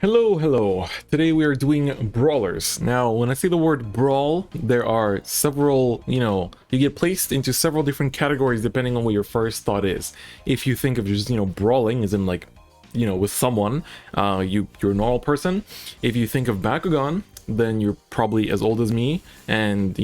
Hello. Today we are doing Brawlers. Now, when I say the word brawl, there are several, you get placed into several different categories depending on what your first thought is. If you think of just, brawling as in like, with someone, you're a normal person. If you think of Bakugan, then you're probably as old as me and,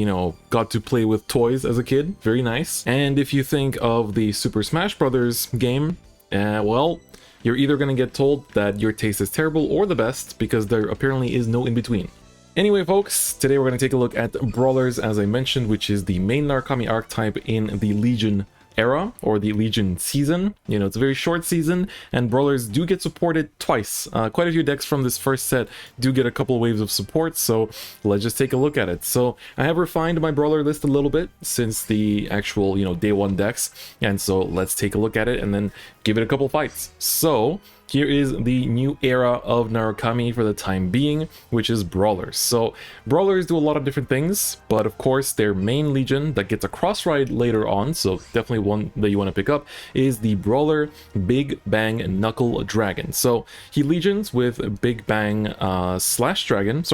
got to play with toys as a kid. Very nice. And if you think of the Super Smash Brothers game, well, you're either going to get told that your taste is terrible or the best, because there apparently is no in-between. Anyway, folks, today we're going to take a look at Brawlers, as I mentioned, which is the main Narukami archetype in the Legion era, or the Legion season. It's a very short season, and Brawlers do get supported twice. Quite a few decks from this first set do get a couple waves of support, so let's just take a look at it. So I have refined my Brawler list a little bit since the actual, day one decks, and so let's take a look at it and then give it a couple fights. So here is the new era of Narukami for the time being, which is Brawlers. So Brawlers do a lot of different things, but of course their main Legion that gets a cross ride later on, so definitely one that you want to pick up, is the Brawler Big Bang Knuckle Dragon. So he Legions with Big Bang slash Dragon,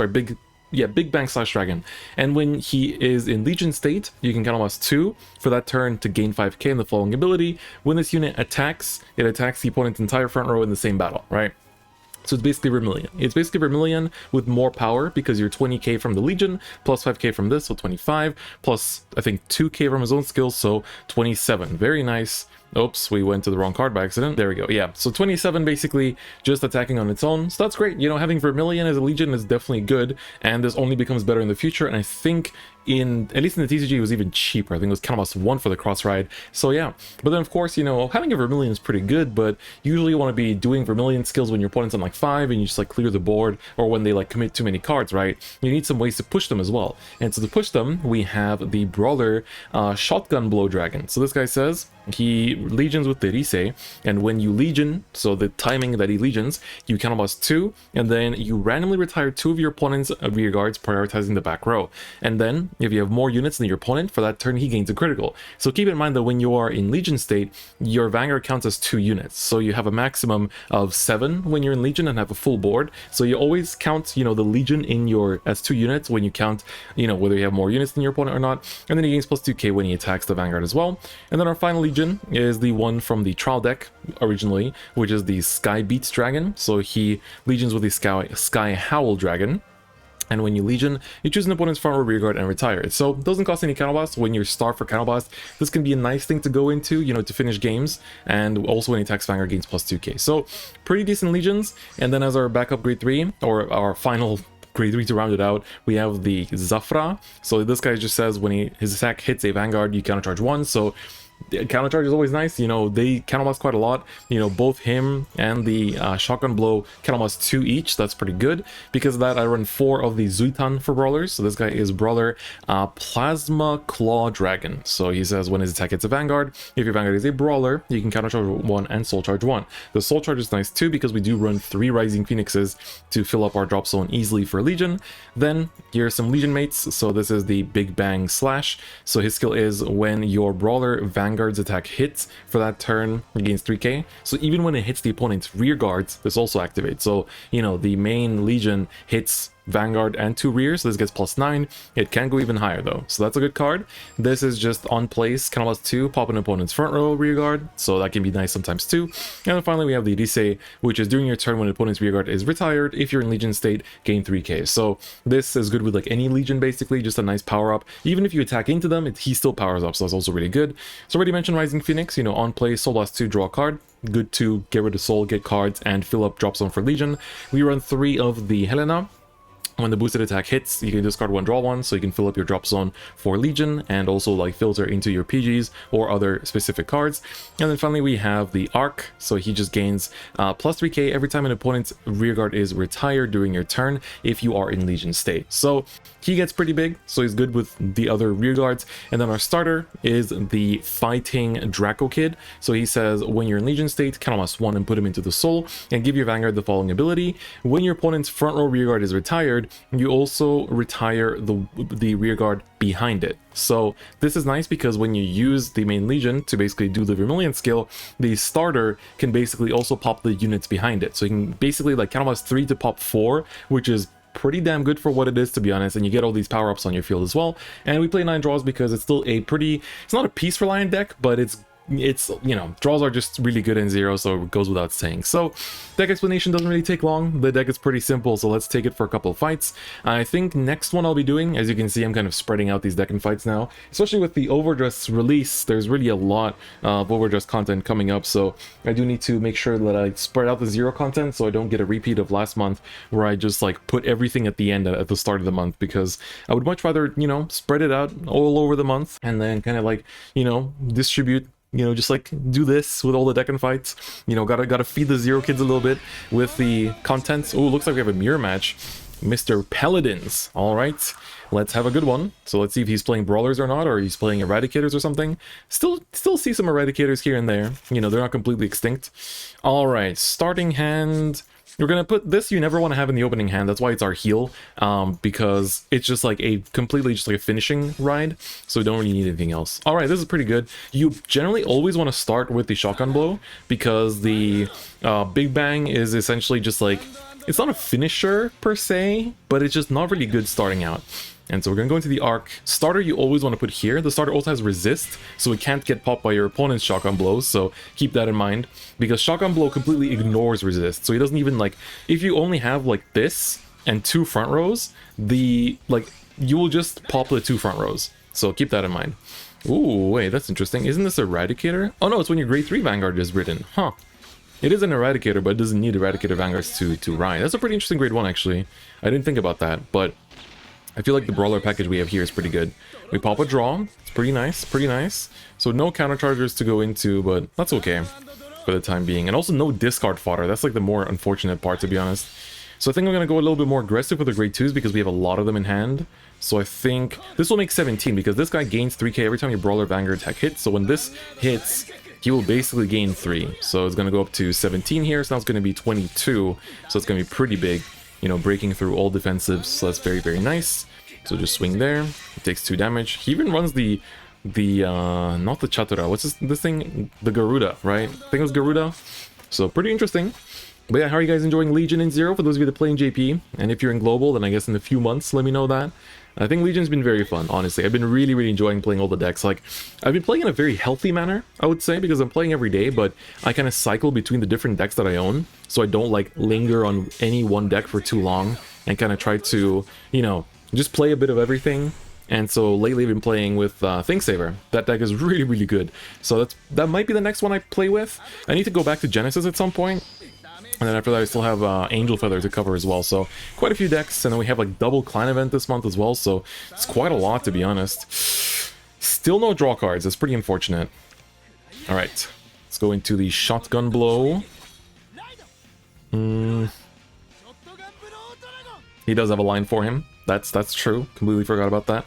Big Bang slash Dragon. And when he is in Legion state, you can count him as 2 for that turn to gain 5k in the following ability. When this unit attacks, it attacks the opponent's entire front row in the same battle, right? So it's basically Vermilion. It's basically Vermilion with more power, because you're 20k from the Legion, plus 5k from this, so 25, plus I think 2k from his own skills, so 27. Very nice. Oops, we went to the wrong card by accident. There we go. Yeah, so 27 basically just attacking on its own. So that's great. Having Vermilion as a Legion is definitely good, and this only becomes better in the future. And I think at least in the TCG, it was even cheaper. I think it was kind of +1 for the cross ride. So yeah, but then of course, having a Vermilion is pretty good, but usually you want to be doing Vermilion skills when your opponent's on like 5 and you just like clear the board, or when they like commit too many cards, right? You need some ways to push them as well. And so to push them, we have the Brawler Shotgun Blow Dragon. So this guy says he Legions with the Rise, and when you Legion, so the timing that he Legions, you count him as 2, and then you randomly retire 2 of your opponent's rear guards, prioritizing the back row. And then if you have more units than your opponent, for that turn he gains a critical. So keep in mind that when you are in Legion state, your Vanguard counts as 2 units. So you have a maximum of 7 when you're in Legion and have a full board. So you always count, the Legion in as 2 units when you count, whether you have more units than your opponent or not. And then he gains +2k when he attacks the Vanguard as well. And then our final Legion is the one from the trial deck originally, which is the Sky Beats Dragon. So he Legions with the Sky Howl Dragon. And when you Legion, you choose an opponent's front row rear guard and retire it. So it doesn't cost any counter blast. When you're starved for counter blast, this can be a nice thing to go into, to finish games. And also when he attacks Vanguard, gains +2k. So pretty decent Legions. And then as our backup grade 3, or our final grade 3 to round it out, we have the Zafra. So this guy just says when his attack hits a Vanguard, you counter charge 1. So counter charge is always nice. They counter blast quite a lot. Both him and the shotgun blow counter blast 2 each. So that's pretty good. Because of that, I run 4 of the Zuitan for Brawlers. So this guy is Brawler Plasma Claw Dragon. So he says when his attack hits a Vanguard, if your Vanguard is a Brawler, you can counter charge 1 and soul charge 1. The soul charge is nice too, because we do run 3 Rising Phoenixes to fill up our drop zone easily for Legion. Then here are some Legion mates. So this is the Big Bang Slash. So his skill is when your Brawler Vanguard's attack hits for that turn, it gains 3k. So even when it hits the opponent's rear guards, this also activates. So the main Legion hits Vanguard and 2 rears, so this gets +9. It can go even higher though, so that's a good card. This is just on place, kind of +2, pop an opponent's front row rear guard, so that can be nice sometimes too. And then finally we have the Rise, which is during your turn when an opponent's rear guard is retired. If you're in Legion state, gain 3k. So this is good with like any Legion, basically, just a nice power up. Even if you attack into them, he still powers up, so that's also really good. So already mentioned Rising Phoenix, on play, Soul Blast 2, draw a card. Good to get rid of soul, get cards, and fill up drop zone for Legion. We run 3 of the Helena. When the boosted attack hits, you can discard 1, draw 1, so you can fill up your drop zone for Legion and also like filter into your PGs or other specific cards. And then finally we have the Arc, so he just gains +3k every time an opponent's rearguard is retired during your turn if you are in Legion state. So he gets pretty big, so he's good with the other rearguards. And then our starter is the Fighting Draco Kid. So he says when you're in Legion state, count +1 and put him into the soul, and give your Vanguard the following ability. When your opponent's front row rearguard is retired, Vanguard, you also retire the rear guard behind it. So this is nice because when you use the main Legion to basically do the Vermilion skill, the starter can basically also pop the units behind it. So you can basically like counterblast 3 to pop 4, which is pretty damn good for what it is, to be honest, and you get all these power-ups on your field as well. And we play 9 draws because it's still a pretty, it's not a piece reliant deck, but it's you know, draws are just really good in Zero, so it goes without saying. So deck explanation doesn't really take long. The deck is pretty simple, so let's take it for a couple of fights. I think next one I'll be doing, as you can see, I'm kind of spreading out these deck and fights now, especially with the Overdress release. There's really a lot of Overdress content coming up, so I do need to make sure that I spread out the Zero content so I don't get a repeat of last month where I just like put everything at the end at the start of the month, because I would much rather, you know, spread it out all over the month and then kind of like, you know, distribute, you know, just like do this with all the deck and fights. You know, gotta feed the Zero kids a little bit with the content. Oh, looks like we have a mirror match. Mr. Paladins. All right, let's have a good one. So let's see if he's playing Brawlers or not, or he's playing Eradicators or something. Still see some Eradicators here and there. You know, they're not completely extinct. All right, starting hand. We're gonna put this, you never want to have in the opening hand. That's why it's our heal, because it's just like a completely just like a finishing ride, so we don't really need anything else. All right, this is pretty good. You generally always want to start with the shotgun blow, because the Big Bang is essentially just like, it's not a finisher per se, but it's just not really good starting out. And so we're going to go into the arc. Starter you always want to put here. The starter also has resist, so it can't get popped by your opponent's shotgun blows, so keep that in mind. Because shotgun blow completely ignores resist, so he doesn't even like, if you only have like this and 2 front rows, the like you will just pop the 2 front rows. So keep that in mind. Ooh, wait, that's interesting. Isn't this Eradicator? Oh no, it's when your grade 3 Vanguard is written. Huh. It is an Eradicator, but it doesn't need Eradicator Vanguards to ride. That's a pretty interesting grade 1 actually. I didn't think about that, but I feel like the Brawler package we have here is pretty good. We pop a draw. It's pretty nice, pretty nice. So no counterchargers to go into, but that's okay for the time being. And also no discard fodder. That's like the more unfortunate part, to be honest. So I think I'm going to go a little bit more aggressive with the grade 2s because we have a lot of them in hand. So I think this will make 17 because this guy gains 3k every time your Brawler Vanguard attack hits. So when this hits, he will basically gain 3. So it's going to go up to 17 here. So now it's going to be 22. So it's going to be pretty big. You know, breaking through all defensives, so that's very, very nice. So just swing there. It takes 2 damage. He even runs the not the Chatura. What's this thing? The Garuda, right? I think it was Garuda. So pretty interesting. But yeah, how are you guys enjoying Legion in Zero? For those of you that play in JP, and if you're in Global, then I guess in a few months, let me know that. I think Legion's been very fun, honestly. I've been really, really enjoying playing all the decks. Like, I've been playing in a very healthy manner, I would say, because I'm playing every day, but I kind of cycle between the different decks that I own, so I don't, like, linger on any one deck for too long, and kind of try to, you know, just play a bit of everything. And so lately I've been playing with Thinksaver. That deck is really, really good. So that might be the next one I play with. I need to go back to Genesis at some point. And then after that, I still have Angel Feather to cover as well. So quite a few decks. And then we have like double clan event this month as well. So it's quite a lot, to be honest. Still no draw cards. That's pretty unfortunate. All right. Let's go into the shotgun blow. He does have a line for him. That's true. Completely forgot about that.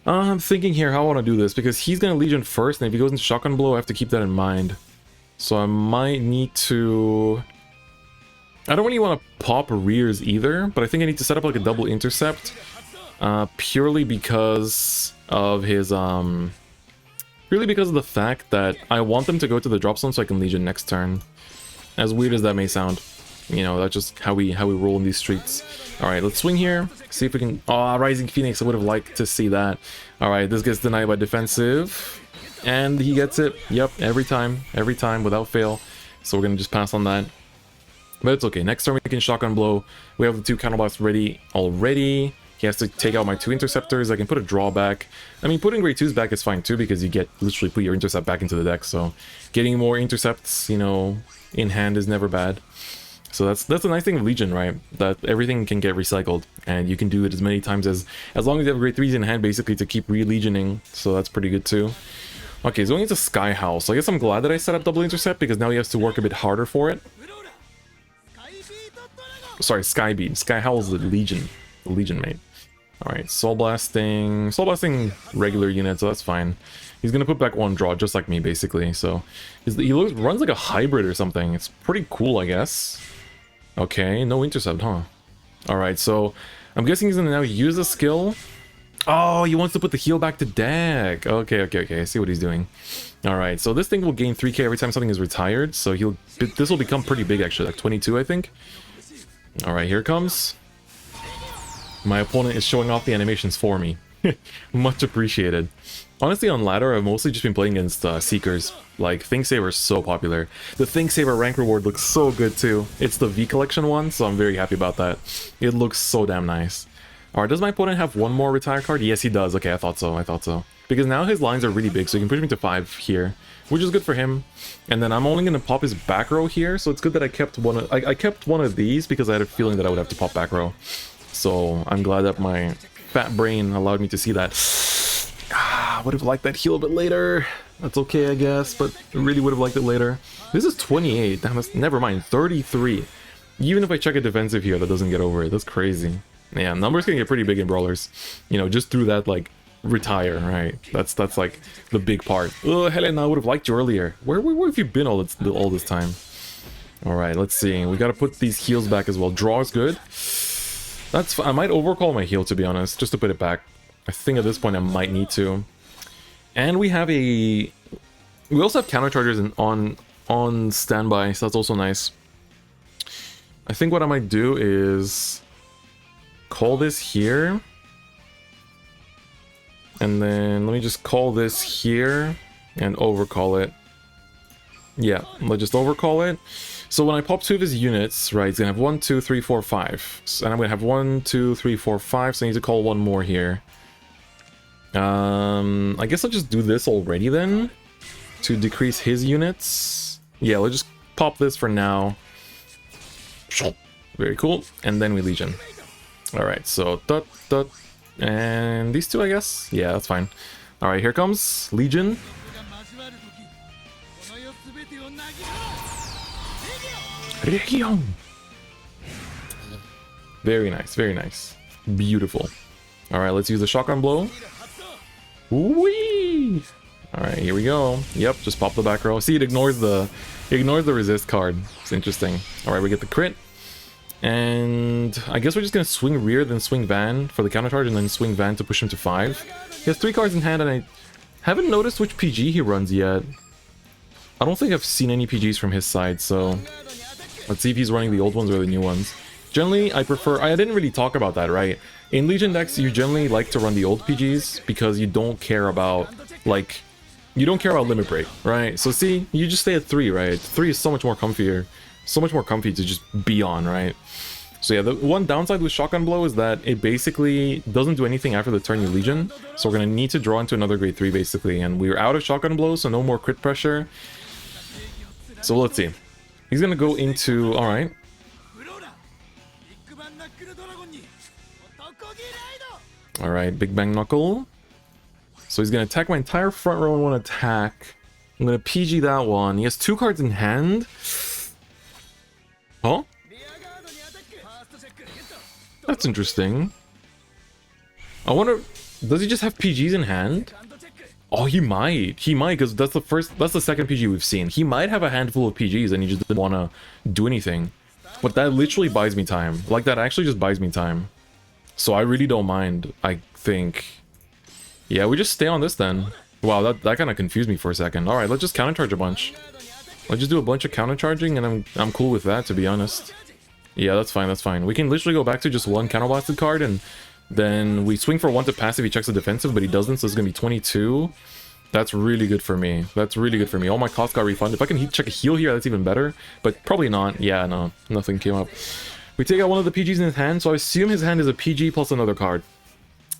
I'm thinking here how I want to do this. Because he's going to Legion first. And if he goes into shotgun blow, I have to keep that in mind. So I might need to... I don't really want to pop rears either, but I think I need to set up like a double intercept, purely because of his, purely because of the fact that I want them to go to the drop zone so I can Legion next turn. As weird as that may sound, you know, that's just how we roll in these streets. All right, let's swing here, see if we can. Oh, Rising Phoenix! I would have liked to see that. All right, this gets denied by defensive, and he gets it. Yep, every time without fail. So we're gonna just pass on that. But it's okay. Next turn we can shotgun blow. We have the 2 counterblasts ready already. He has to take out my 2 interceptors. I can put a drawback. I mean, putting grade 2s back is fine too, because you get literally put your intercept back into the deck. So getting more intercepts, you know, in hand is never bad. So that's the nice thing of Legion, right? That everything can get recycled, and you can do it as many times as long as you have grade 3s in hand, basically, to keep re-legioning. So that's pretty good too. Okay, so going into Sky Howl. So I guess I'm glad that I set up double intercept, because now he has to work a bit harder for it. Sorry, Sky Beam. Sky Howl is the Legion mate. Alright, Soul Blasting regular unit, so that's fine. He's gonna put back 1 draw, just like me, basically. So he runs like a hybrid or something. It's pretty cool, I guess. Okay, no intercept, huh? Alright, so I'm guessing he's gonna now use a skill. Oh, he wants to put the heal back to deck. Okay. I see what he's doing. Alright, so this thing will gain 3k every time something is retired. So this will become pretty big actually, like 22 I think. Alright, here it comes. My opponent is showing off the animations for me. Much appreciated. Honestly, on ladder, I've mostly just been playing against Seekers. Like, Thinksaver is so popular. The Thinksaver rank reward looks so good too. It's the V collection one, so I'm very happy about that. It looks so damn nice. Alright, does my opponent have one more retire card? Yes, he does. Okay, I thought so. Because now his lines are really big, so you can push me to 5 here, which is good for him. And then I'm only going to pop his back row here, so it's good that I kept one of, I kept one of these because I had a feeling that I would have to pop back row. So I'm glad that my fat brain allowed me to see that. I would have liked that heal a bit later. That's okay, I guess, but I really would have liked it later. This is 28. Never mind, 33. Even if I check a defensive here, that doesn't get over it. That's crazy. Yeah, numbers can get pretty big in Brawlers. You know, just through that, like, retire, right? That's like the big part. Oh, Helena, I would have liked you earlier. Where have you been all this time? Alright, let's see. We gotta put these heals back as well. Draw is good. I might overcall my heal, to be honest, just to put it back. I think at this point I might need to. And we have we also have counter chargers on standby, so that's also nice. I think what I might do is call this here. And then let me just call this here and overcall it. Yeah, let's just overcall it. So when I pop 2 of his units, right, it's gonna have 1, 2, 3, 4, 5. And I'm gonna have 1, 2, 3, 4, 5, so I need to call one more here. I guess I'll just do this already then to decrease his units. Yeah, let's just pop this for now. Very cool. And then we Legion. Alright, so dot. And these two, I guess? Yeah, that's fine. Alright, here comes Legion. Legion! Very nice, very nice. Beautiful. Alright, let's use the shotgun blow. Whee! Alright, here we go. Yep, just pop the back row. See, it ignores the resist card. It's interesting. Alright, we get the crit. And I guess we're just gonna swing rear, then swing Van for the counter charge, and then swing Van to push him to 5. He has 3 cards in hand, and I haven't noticed which PG he runs yet. I don't think I've seen any PGs from his side, so let's see if he's running the old ones or the new ones. Generally, I didn't really talk about that, right? In Legion decks, you generally like to run the old PGs because you don't care about, like, you don't care about limit break, right? So see, you just stay at 3, right? 3 is so much more comfier. So much more comfy to just be on, right? So yeah, the one downside with Shotgun Blow is that it basically doesn't do anything after the turn you Legion. So we're gonna need to draw into another grade 3 basically, and we're out of Shotgun Blow, so no more crit pressure. So let's see. He's gonna go into, alright. Alright, Big Bang Knuckle. So he's gonna attack my entire front row in one attack. I'm gonna PG that one. He has 2 cards in hand. Oh? That's interesting. I wonder, does he just have PGs in hand? Oh, he might, because that's the second PG we've seen. He might have a handful of PGs and he just didn't want to do anything. But that literally buys me time. Like, that actually just buys me time. So I really don't mind, I think. Yeah, we just stay on this then. Wow, that kind of confused me for a second. Alright, let's just countercharge a bunch. Let's just do a bunch of countercharging, and I'm cool with that, to be honest. Yeah, that's fine, that's fine. We can literally go back to just one counterblasted card, and then we swing for 1 to passive. He checks the defensive, but he doesn't, so it's gonna be 22. That's really good for me. That's really good for me. All my costs got refunded. If I can check a heal here, that's even better. But probably not. Yeah, no, nothing came up. We take out one of the PGs in his hand, so I assume his hand is a PG plus another card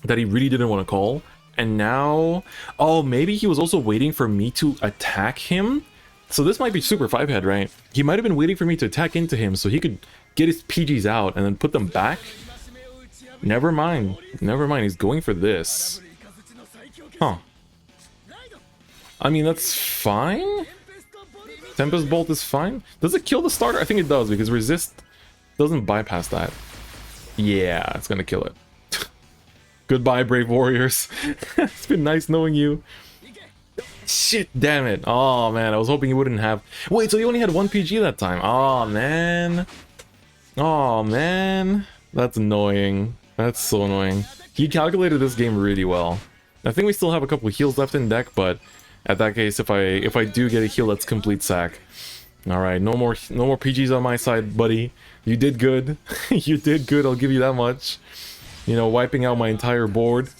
that he really didn't want to call. And now... oh, maybe he was also waiting for me to attack him? So this might be super 5-head, right? He might have been waiting for me to attack into him so he could get his PGs out and then put them back. Never mind. Never mind. He's going for this. Huh. I mean, that's fine. Tempest Bolt is fine. Does it kill the starter? I think it does, because resist doesn't bypass that. Yeah, it's gonna kill it. Goodbye, brave warriors. It's been nice knowing you. Shit, damn it. Oh, man, I was hoping he wouldn't have... wait, so he only had 1 PG that time. Oh, man. Oh, man. That's annoying. That's so annoying. He calculated this game really well. I think we still have a couple of heals left in deck, but at that case, if I do get a heal, that's complete sack. All right, no more PGs on my side, buddy. You did good. You did good. I'll give you that much. You know, wiping out my entire board.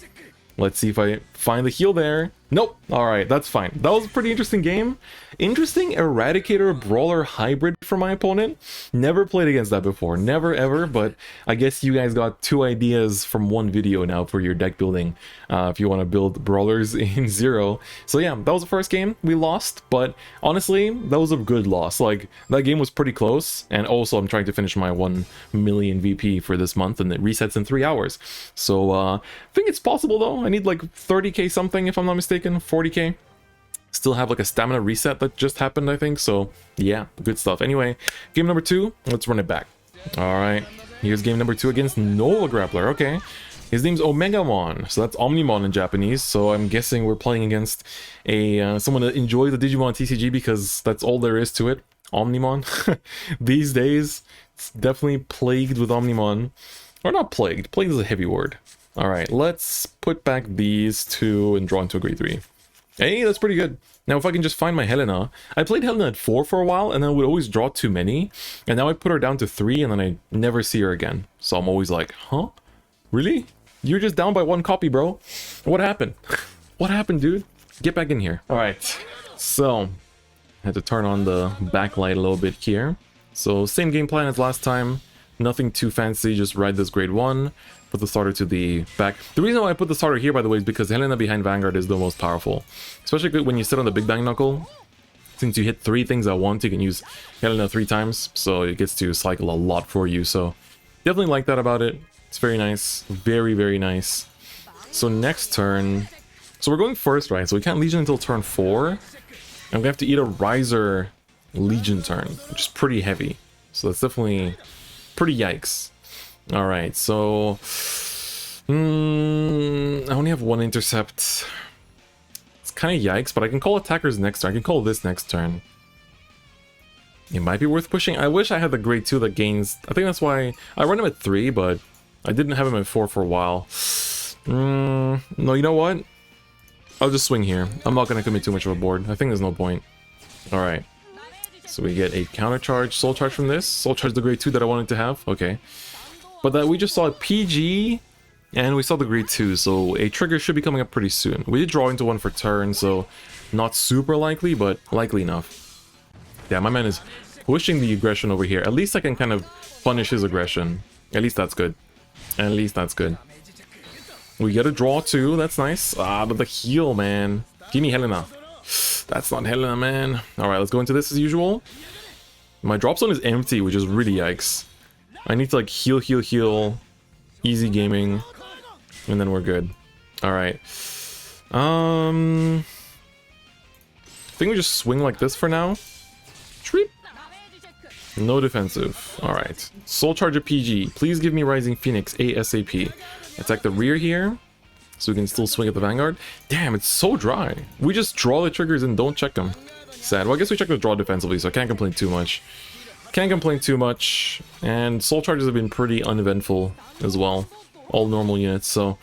Let's see if I find the heal there. Nope. Alright, that's fine. That was a pretty interesting game. Interesting Eradicator Brawler hybrid for my opponent. Never played against that before. Never ever, but I guess you guys got 2 ideas from one video now for your deck building. If you want to build Brawlers in 0. So yeah, that was the first game. We lost, but honestly, that was a good loss. Like, that game was pretty close, and also I'm trying to finish my 1 million VP for this month, and it resets in 3 hours. So, I think it's possible though. I need like 30k something if I'm not mistaken. 40k. Still have like a stamina reset that just happened, I think. So yeah, good stuff. Anyway, game number 2, let's run it back. All right, here's game number 2 against Nova Grappler. Okay, his name's Omegamon, so that's Omnimon in Japanese. So I'm guessing we're playing against a someone that enjoys the Digimon TCG, because that's all there is to it. Omnimon. These days, it's definitely plagued with Omnimon. Or not plagued. Plagued is a heavy word. Alright, let's put back these 2 and draw into a grade 3. Hey, that's pretty good. Now, if I can just find my Helena. I played Helena at 4 for a while, and then I would always draw too many. And now I put her down to 3, and then I never see her again. So I'm always like, huh? Really? You're just down by 1 copy, bro. What happened? What happened, dude? Get back in here. Alright, so I had to turn on the backlight a little bit here. So same game plan as last time. Nothing too fancy, just ride this grade 1. Put the starter to the back. The reason why I put the starter here, by the way, is because Helena behind Vanguard is the most powerful. Especially when you sit on the Big Bang Knuckle. Since you hit 3 things at once, you can use Helena 3 times. So it gets to cycle a lot for you. So definitely like that about it. It's very nice. Very, very nice. So next turn... So we're going first, right? So we can't Legion until turn 4. And we have to eat a Riser Legion turn, which is pretty heavy. So that's definitely pretty yikes. Alright, so... I only have 1 intercept. It's kind of yikes, but I can call attackers next turn. I can call this next turn. It might be worth pushing. I wish I had the grade 2 that gains... I think that's why... I run him at 3, but I didn't have him at 4 for a while. No, you know what? I'll just swing here. I'm not going to commit too much of a board. I think there's no point. Alright. So we get a counter charge, soul charge from this. Soul charge the grade 2 that I wanted to have. Okay. But that we just saw a PG, and we saw the grade 2, so a trigger should be coming up pretty soon. We did draw into 1 for turn, so not super likely, but likely enough. Yeah, my man is pushing the aggression over here. At least I can kind of punish his aggression. At least that's good. At least that's good. We get a draw too, that's nice. Ah, but the heal, man. Give me Helena. That's not Helena, man. Alright, let's go into this as usual. My drop zone is empty, which is really yikes. I need to like heal, easy gaming, and then we're good. Alright. I think we just swing like this for now. Treep. No defensive. Alright. Soul Charger PG. Please give me Rising Phoenix ASAP. Attack the rear here, so we can still swing at the Vanguard. Damn, it's so dry. We just draw the triggers and don't check them. Sad. Well, I guess we check the draw defensively, so I can't complain too much. Can't complain too much, and soul charges have been pretty uneventful as well. All normal units, so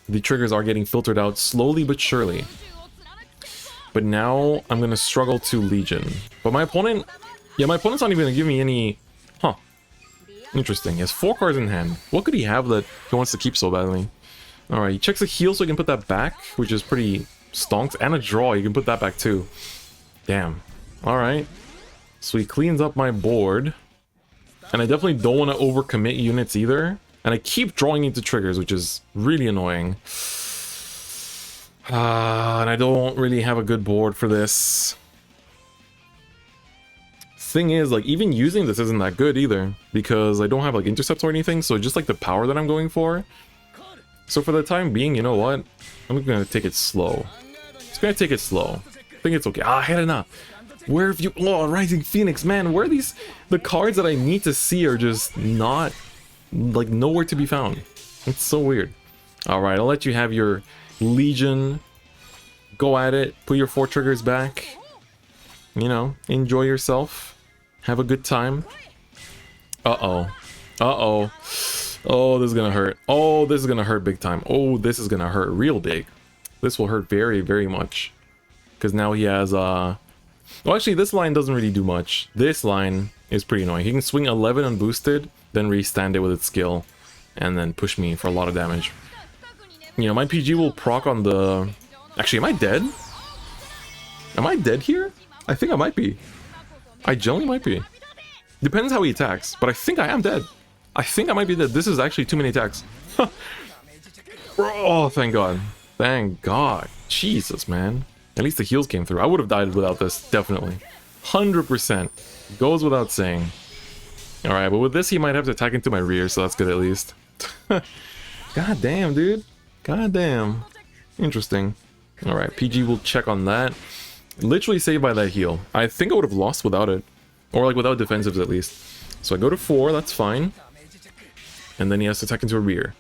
the triggers are getting filtered out slowly but surely. But now I'm gonna struggle to Legion. But my opponent, yeah, my opponent's not even gonna give me any. Huh. Interesting. He has 4 cards in hand. What could he have that he wants to keep so badly? Alright, he checks a heal so he can put that back, which is pretty stonks, and a draw, you can put that back too. Damn. Alright. So he cleans up my board. And I definitely don't want to overcommit units either. And I keep drawing into triggers, which is really annoying. And I don't really have a good board for this. Thing is, like, even using this isn't that good either. Because I don't have, like, intercepts or anything. So just, like, the power that I'm going for. So for the time being, you know what? I'm going to take it slow. Just going to take it slow. I think it's okay. Ah, Helena! Where have you... Oh, Rising Phoenix, man, where are these... The cards that I need to see are just not... Like, nowhere to be found. It's so weird. Alright, I'll let you have your Legion. Go at it. Put your 4 triggers back. You know, enjoy yourself. Have a good time. Uh-oh. Uh-oh. Oh, this is gonna hurt. Oh, this is gonna hurt big time. Oh, this is gonna hurt real big. This will hurt very, very much. Because now he has, well, actually, this line doesn't really do much. This line is pretty annoying. He can swing 11 unboosted, then restand it with its skill, and then push me for a lot of damage. You know, my PG will proc on the... Actually, am I dead? Am I dead here? I think I might be. I generally might be. Depends how he attacks, but I think I am dead. I think I might be dead. This is actually too many attacks. Oh, thank God. Thank God. Jesus, man. At least the heals came through. I would have died without this, definitely. 100%. Goes without saying. Alright, but with this, he might have to attack into my rear, so that's good at least. God damn, dude. God damn. Interesting. Alright, PG will check on that. Literally saved by that heal. I think I would have lost without it. Or like without defensives at least. So I go to 4, that's fine. And then he has to attack into a rear.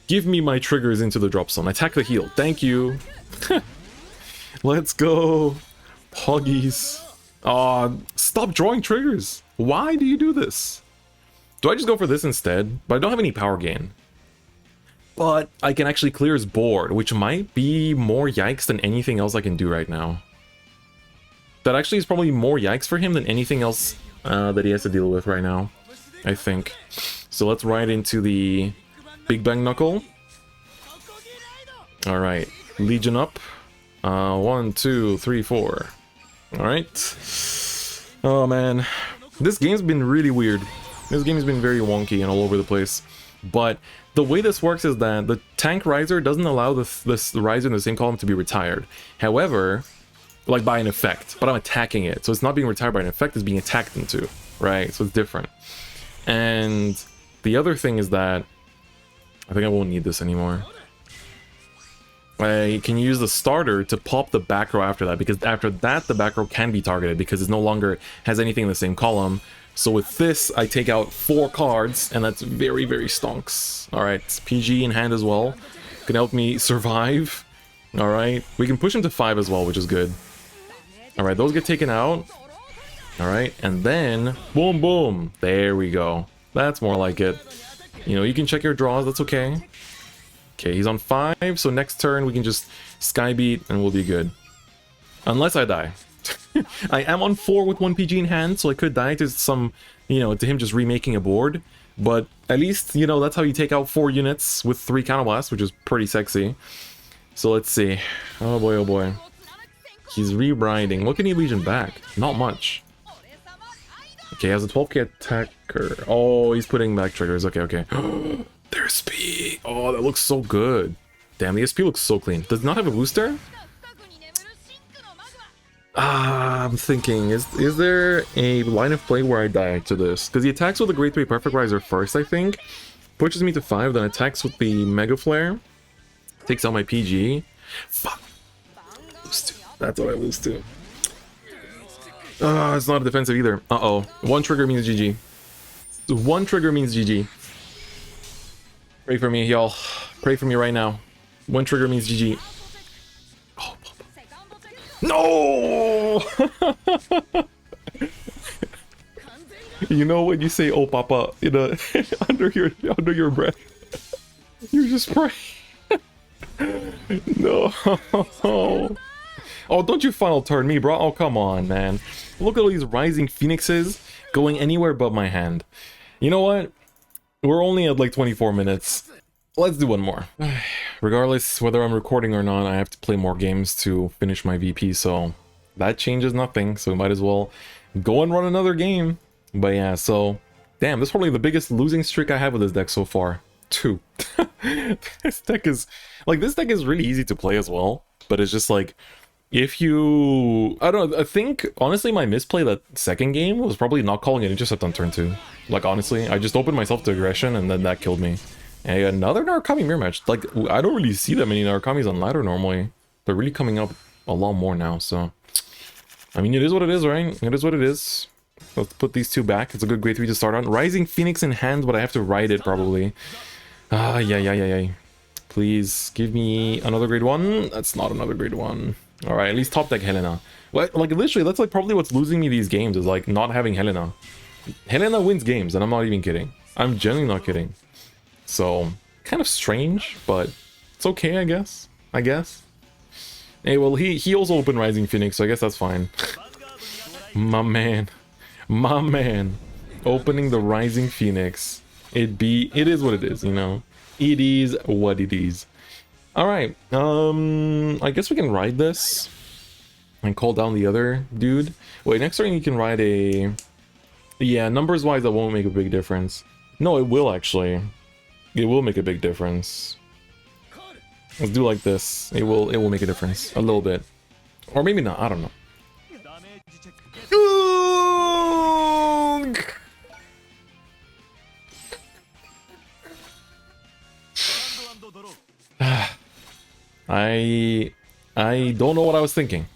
Give me my triggers into the drop zone. Attack the heal. Thank you. Let's go. Poggies. Aw, stop drawing triggers. Why do you do this? Do I just go for this instead? But I don't have any power gain. But I can actually clear his board, which might be more yikes than anything else I can do right now. That actually is probably more yikes for him than anything else that he has to deal with right now, I think. So let's ride into the Big Bang Knuckle. Alright, Legion up. 1, 2, 3, 4. Alright. Oh man. This game's been really weird. This game has been very wonky and all over the place. But the way this works is that the tank riser doesn't allow the riser in the same column to be retired. However, like by an effect, but I'm attacking it. So it's not being retired by an effect, it's being attacked into, right? So it's different. And the other thing is that I think I won't need this anymore. I can use the starter to pop the back row after that, because after that the back row can be targeted because it no longer has anything in the same column. So with this I take out 4 cards and that's very, very stonks. Alright, PG in hand as well. Can help me survive. Alright, we can push him to 5 as well, which is good. Alright, those get taken out. Alright, and then boom, boom. There we go. That's more like it. You know, you can check your draws, that's okay. Okay, he's on 5, so next turn we can just Skybeat and we'll be good. Unless I die. I am on 4 with 1 PG in hand, so I could die to some, you know, to him just remaking a board. But at least, you know, that's how you take out 4 units with 3 counterblasts, which is pretty sexy. So let's see. Oh boy, oh boy. He's rebriding. What can he Legion back? Not much. Okay, he has a 12k attacker. Oh, he's putting back triggers. Okay, okay. Their SP. Oh, that looks so good. Damn, the SP looks so clean. Does not have a booster? I'm thinking, is there a line of play where I die to this? Because he attacks with the Grade 3 Perfect Riser first, I think. Pushes me to 5, then attacks with the Mega Flare. Takes out my PG. Fuck. Lose to. That's what I lose to. It's not a defensive either. Uh-oh. 1 trigger means GG. 1 trigger means GG. Pray for me, y'all. Pray for me right now. 1 trigger means GG. Oh, no! You know when you say "oh papa" in a under your breath, you just pray. No. Oh, don't you final turn me, bro. Oh, come on, man. Look at all these rising phoenixes going anywhere but my hand. You know what? We're only at like 24 minutes. Let's do one more. Regardless whether I'm recording or not, I have to play more games to finish my VP, so that changes nothing. So we might as well go and run another game. But yeah, so damn, this is probably the biggest losing streak I have with this deck so far. 2. This deck is really easy to play as well, but it's just like, if you, I don't know, I think honestly my misplay that second game was probably not calling an intercept on turn 2. Like honestly, I just opened myself to aggression and then that killed me. And another Narukami mirror match. Like, I don't really see that many Narukamis on ladder normally. They're really coming up a lot more now, so I mean, it is what it is, right? It is what it is. Let's put these 2 back. It's a good grade 3 to start on. Rising Phoenix in hand, but I have to ride it probably. Yeah. Please give me another grade 1. That's not another grade 1. Alright, at least top deck Helena. Like literally, that's like probably what's losing me these games, is like not having Helena. Helena wins games, and I'm not even kidding. I'm genuinely not kidding. So, kind of strange, but it's okay, I guess. Hey, well, he also opened Rising Phoenix, so I guess that's fine. My man. Opening the Rising Phoenix. It is what it is, you know? It is what it is. Alright, I guess we can ride this. And call down the other dude. Wait, next turn you can ride a... Yeah, numbers-wise that won't make a big difference. No, it will actually. It will make a big difference. Let's do like this. It will make a difference. A little bit. Or maybe not, I don't know. I don't know what I was thinking.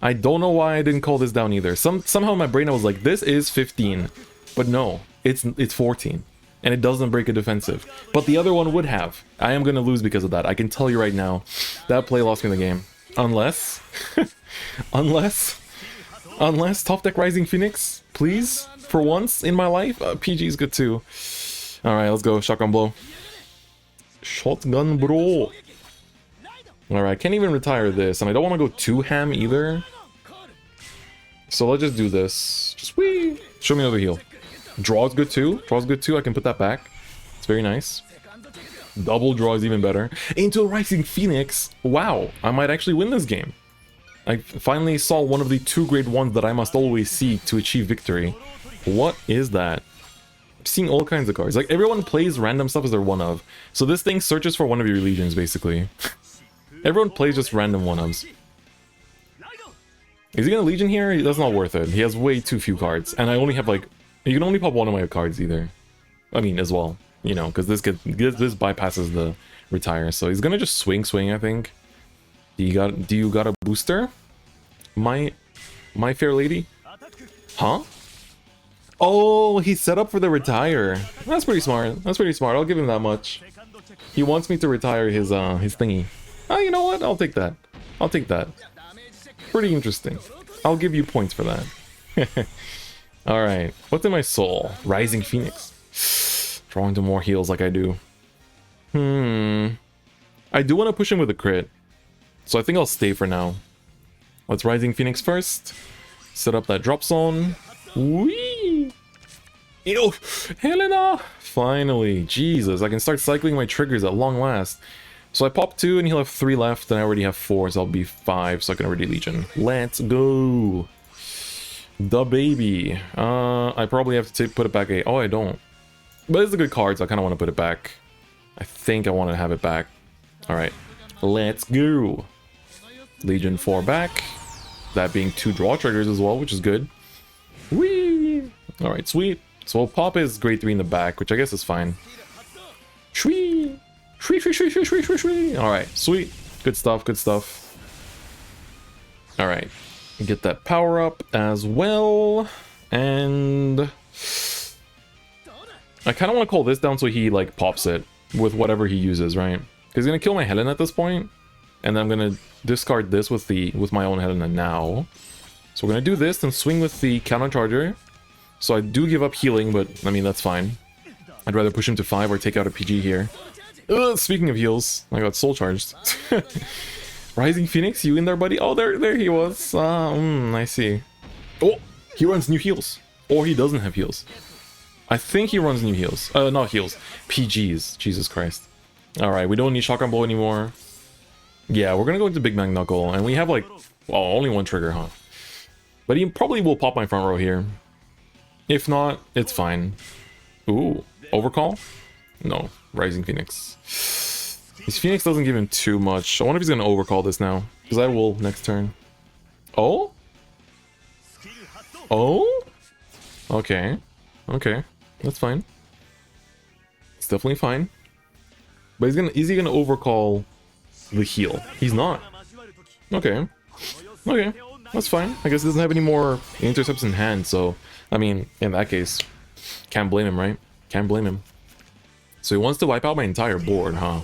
I don't know why I didn't call this down either. Somehow in my brain I was like, this is 15. But no, it's 14. And it doesn't break a defensive. But the other one would have. I am going to lose because of that. I can tell you right now. That play lost me the game. Unless... unless top deck Rising Phoenix, please, for once in my life. PG is good too. Alright, let's go. Shotgun blow. Shotgun bro. Alright, I can't even retire this. And I don't want to go too ham either. So let's just do this. Just wee. Show me another heal. Draw is good too. Draw is good too. I can put that back. It's very nice. Double draw is even better. Into a Rising Phoenix. Wow, I might actually win this game. I finally saw one of the 2 grade 1s that I must always seek to achieve victory. What is that? I'm seeing all kinds of cards. Like, everyone plays random stuff as their one of. So this thing searches for one of your legions, basically. Everyone plays just random one-ofs. Is he gonna legion here? That's not worth it. He has way too few cards. And I only have like... You can only pop one of my cards either. I mean, as well. You know, because this bypasses the retire. So he's gonna just swing, I think. Do you got a booster? My fair lady? Huh? Oh, he's set up for the retire. That's pretty smart. I'll give him that much. He wants me to retire his thingy. Oh, you know what? I'll take that. Pretty interesting. I'll give you points for that. Alright. What's in my soul? Rising Phoenix. Drawing to more heals like I do. I do want to push him with a crit. So I think I'll stay for now. Let's Rising Phoenix first. Set up that drop zone. Whee! Ew! Helena! Finally. Jesus, I can start cycling my triggers at long last. So I pop 2 and he'll have 3 left, and I already have 4, so I'll be 5, so I can already legion. Let's go! The baby. I probably have to put it back a... Oh, I don't. But it's a good card, so I kind of want to put it back. I think I want to have it back. Alright. Let's go! Legion 4 back. That being 2 draw triggers as well, which is good. Whee! Alright, sweet. So we'll pop his grade 3 in the back, which I guess is fine. Shwee! Alright, sweet. Good stuff. Alright. Get that power up as well. And... I kind of want to call this down so he, like, pops it with whatever he uses, right? Because he's going to kill my Helen at this point. And then I'm going to discard this with my own Helena now. So we're going to do this and swing with the counter charger. So I do give up healing, but, I mean, that's fine. I'd rather push him to 5 or take out a PG here. Speaking of heals, I got soul charged. Rising Phoenix, you in there, buddy? Oh, there he was. I see. Oh, he runs new heals. Or he doesn't have heals. I think he runs new heals. Not heals. PGs. Jesus Christ. Alright, we don't need Shotgun Blow anymore. Yeah, we're gonna go into Big Bang Knuckle. And we have, like, well, only 1 trigger, huh? But he probably will pop my front row here. If not, it's fine. Ooh, overcall? No, Rising Phoenix. His Phoenix doesn't give him too much. I wonder if he's gonna overcall this now. Because I will next turn. Oh? Oh? Okay. Okay. That's fine. It's definitely fine. But is he gonna overcall the heal? He's not. Okay. Okay. That's fine. I guess he doesn't have any more intercepts in hand, so... I mean, in that case, can't blame him, right? Can't blame him. So he wants to wipe out my entire board, huh?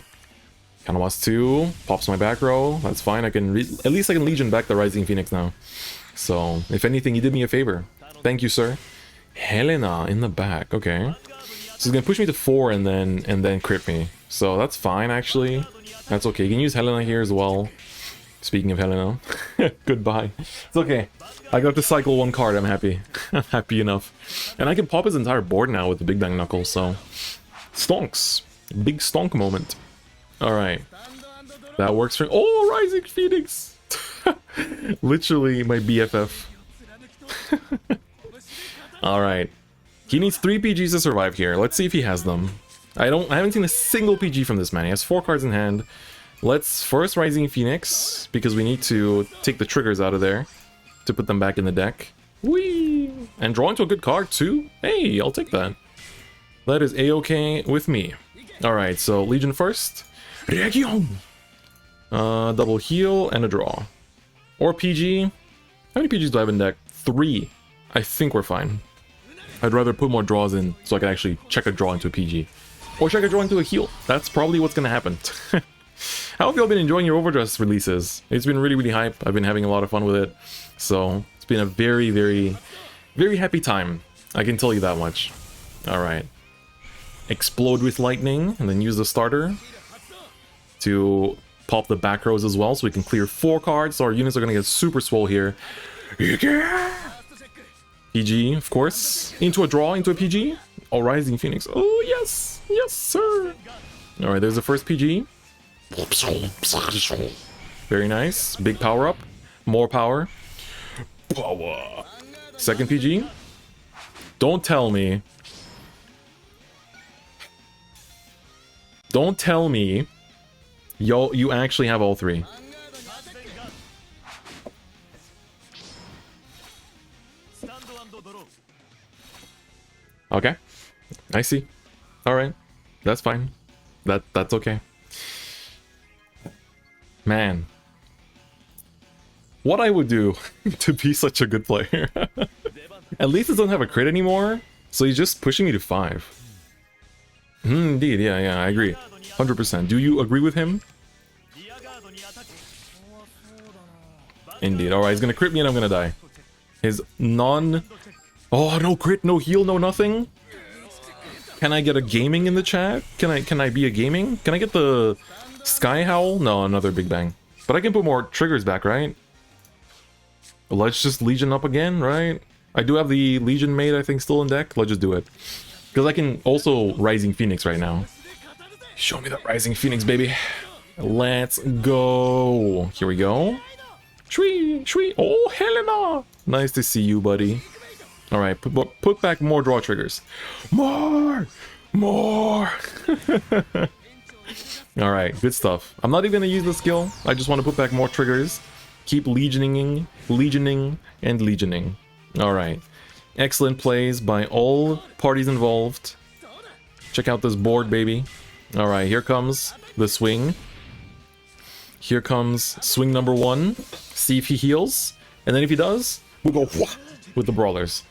Kinda wants to. Pops my back row. That's fine. I can at least I can Legion back the Rising Phoenix now. So, if anything, he did me a favor. Thank you, sir. Helena in the back. Okay. So he's gonna push me to 4 and then crit me. So that's fine actually. That's okay. You can use Helena here as well. Speaking of Helena. Goodbye. It's okay. I got to cycle 1 card, I'm happy. I'm happy enough. And I can pop his entire board now with the Big Bang Knuckle, so... Stonks. Big stonk moment. Alright. That works for... Oh, Rising Phoenix! Literally my BFF. Alright. He needs 3 PGs to survive here. Let's see if he has them. I haven't seen a single PG from this man. He has 4 cards in hand. Let's first Rising Phoenix, because we need to take the triggers out of there to put them back in the deck. Whee! And draw into a good card too. Hey, I'll take that. That is a-okay with me. Alright, so Legion first. Region! Double heal and a draw. Or PG. How many PGs do I have in deck? 3. I think we're fine. I'd rather put more draws in so I can actually check a draw into a PG. Or check a draw into a heal. That's probably what's gonna happen. How have y'all been enjoying your Overdress releases? It's been really, really hype. I've been having a lot of fun with it. So, it's been a very, very, very happy time. I can tell you that much. Alright. Explode with lightning, and then use the starter to pop the back rows as well, so we can clear 4 cards, so our units are gonna get super swole here. PG, of course. Into a draw, into a PG. Oh, Rising Phoenix. Oh, yes! Yes, sir! Alright, there's the first PG. Very nice. Big power up. More power. Power. Second PG. Don't tell me. Don't tell me. Yo, you actually have all 3. Okay. I see. Alright. That's fine. That's okay. Man. What I would do to be such a good player. At least it doesn't have a crit anymore, so he's just pushing me to 5. Indeed, yeah, I agree. 100%. Do you agree with him? Indeed. Alright, he's gonna crit me and I'm gonna die. His non... Oh, no crit, no heal, no nothing? Can I get a gaming in the chat? Can I be a gaming? Can I get the Sky Howl? No, another Big Bang. But I can put more triggers back, right? Let's just Legion up again, right? I do have the Legion made, I think, still in deck. Let's just do it. Because I can also Rising Phoenix right now. Show me that Rising Phoenix, baby. Let's go. Here we go. Shwee, shwee. Oh, Helena. Nice to see you, buddy. All right, put back more draw triggers. More. All right, good stuff. I'm not even going to use the skill. I just want to put back more triggers. Keep legioning, and legioning. All right. Excellent plays by all parties involved. Check out this board, baby. All right, here comes the swing. Here comes swing number 1. See if he heals. And then if he does, we'll go with the Brawlers.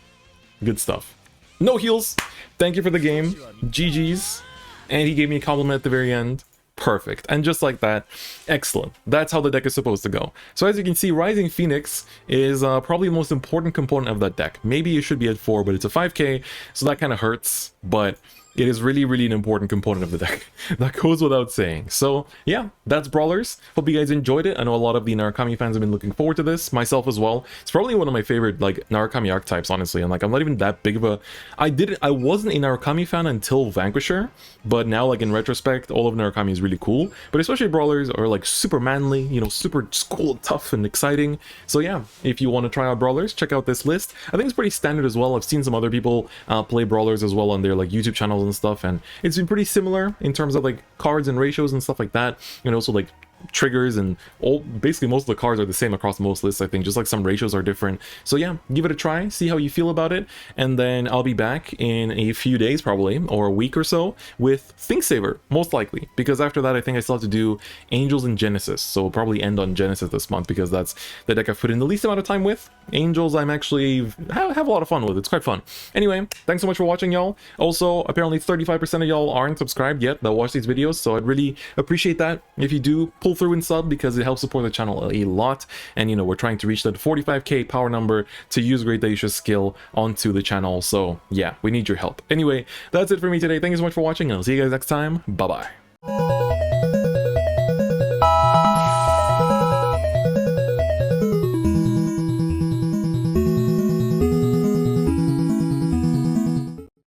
Good stuff. No heals. Thank you for the game. GG's. And he gave me a compliment at the very end. Perfect. And just like that, excellent. That's how the deck is supposed to go. So as you can see, Rising Phoenix is probably the most important component of that deck. Maybe it should be at 4, but it's a 5k, so that kind of hurts. But it is really, really an important component of the deck. That goes without saying. So yeah, that's Brawlers. Hope you guys enjoyed it. I know a lot of the Narukami fans have been looking forward to this, myself as well. It's probably one of my favorite like Narukami archetypes, honestly. And like I'm not even that big of a... I wasn't a Narukami fan until Vanquisher, but now like in retrospect, all of Narukami is really cool. But especially Brawlers are like super manly, you know, super cool, tough, and exciting. So yeah, if you want to try out Brawlers, check out this list. I think it's pretty standard as well. I've seen some other people play Brawlers as well on their like YouTube channels and stuff, and it's been pretty similar in terms of like cards and ratios and stuff like that, and also like triggers, and basically most of the cards are the same across most lists, I think, just like some ratios are different. So yeah, give it a try, see how you feel about it, and then I'll be back in a few days probably, or a week or so, with Thinksaver, most likely, because after that I think I still have to do Angels and Genesis, so we'll probably end on Genesis this month, because that's the deck I've put in the least amount of time with. Angels I'm actually have a lot of fun with. It's quite fun. Anyway, thanks so much for watching, y'all. Also, apparently 35% of y'all aren't subscribed yet that watch these videos, so I'd really appreciate that if you do. pull through and sub, because it helps support the channel a lot. And, you know, we're trying to reach that 45k power number to use Great Dacia's skill onto the channel. So yeah, we need your help. Anyway, that's it for me today. Thank you so much for watching. I'll see you guys next time. Bye bye.